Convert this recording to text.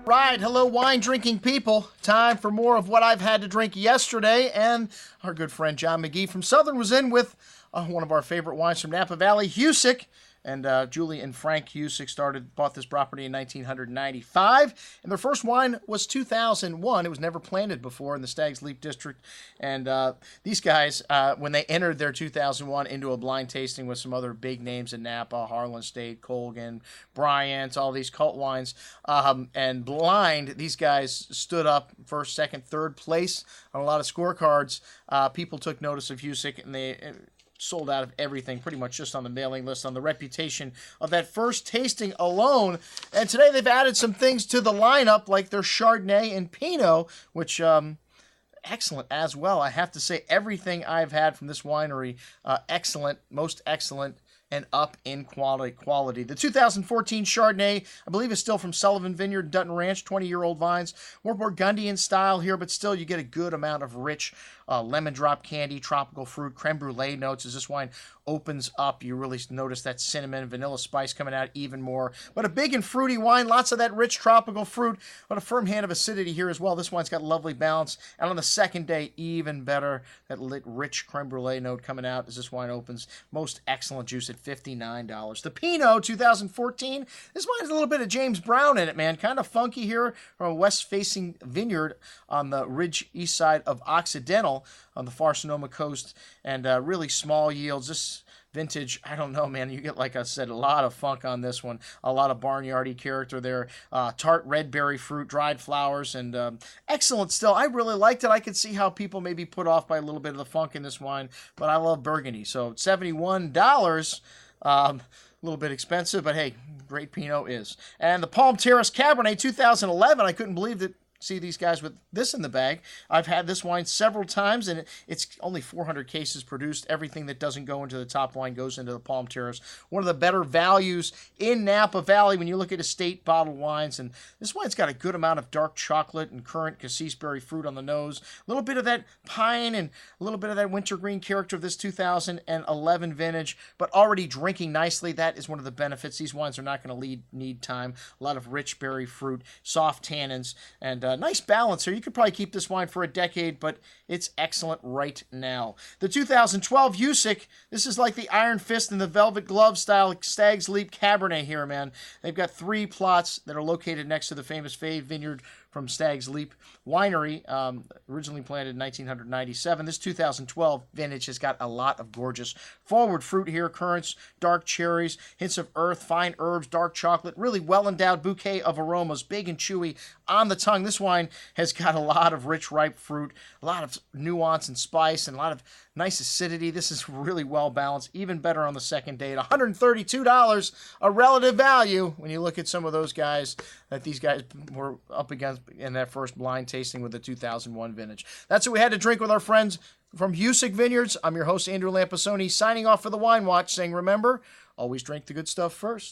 Right, hello wine drinking people. Time for more of what I've had to drink yesterday, and our good friend John McGee from Southern was in with one of our favorite wines from Napa Valley, Husic. And Julie and Frank Husic bought this property in 1995. And their first wine was 2001. It was never planted before in the Stag's Leap District. And these guys, when they entered their 2001 into a blind tasting with some other big names in Napa, Harlan State, Colgan, Bryant, all these cult wines, and blind, these guys stood up first, second, third place on a lot of scorecards. People took notice of Husic, and they sold out of everything pretty much just on the mailing list, on the reputation of that first tasting alone. And today they've added some things to the lineup, like their Chardonnay and Pinot, which excellent as well. I have to say, everything I've had from this winery, excellent, most excellent, and up in quality. The 2014 Chardonnay, I believe, is still from Sullivan Vineyard, Dutton Ranch, 20-year-old vines. More Burgundian style here, but still you get a good amount of rich lemon drop candy, tropical fruit, creme brulee notes. As this wine opens up, you really notice that cinnamon, vanilla spice coming out even more. But a big and fruity wine, lots of that rich tropical fruit, but a firm hand of acidity here as well. This wine's got lovely balance. And on the second day, even better, that rich creme brulee note coming out as this wine opens. Most excellent juice at $59. The Pinot 2014, this wine has a little bit of James Brown in it, man. Kind of funky here from a west-facing vineyard on the ridge east side of Occidental on the far Sonoma coast, and really small yields. This vintage, I don't know, man. You get, like I said, a lot of funk on this one. A lot of barnyardy character there. Tart red berry fruit, dried flowers, and excellent still. I really liked it. I could see how people may be put off by a little bit of the funk in this wine, but I love Burgundy. So $71, a little bit expensive, but hey, great Pinot is. And the Palm Terrace Cabernet 2011, I couldn't believe that. See these guys with this in the bag. I've had this wine several times, and it's only 400 cases produced. Everything that doesn't go into the top line goes into the Palm Terrace. One of the better values in Napa Valley when you look at estate bottled wines. And this wine's got a good amount of dark chocolate and currant cassis berry fruit on the nose. A little bit of that pine and a little bit of that wintergreen character of this 2011 vintage, but already drinking nicely. That is one of the benefits. These wines are not going to need time. A lot of rich berry fruit, soft tannins, and nice balance here. You could probably keep this wine for a decade, but it's excellent right now. The 2012 Husic, this is like the Iron Fist and the Velvet Glove style Stag's Leap Cabernet here, man. They've got 3 plots that are located next to the famous Fay Vineyard from Stag's Leap Winery, originally planted in 1997. This 2012 vintage has got a lot of gorgeous forward fruit here, currants, dark cherries, hints of earth, fine herbs, dark chocolate, really well-endowed bouquet of aromas, big and chewy on the tongue. This wine has got a lot of rich, ripe fruit, a lot of nuance and spice, and a lot of nice acidity. This is really well-balanced, even better on the second day at $132, a relative value when you look at some of those guys that these guys were up against in that first blind tasting with the 2001 vintage. That's what we had to drink with our friends from Husic Vineyards. I'm your host, Andrew Lampasoni, signing off for the Wine Watch, saying remember, always drink the good stuff first.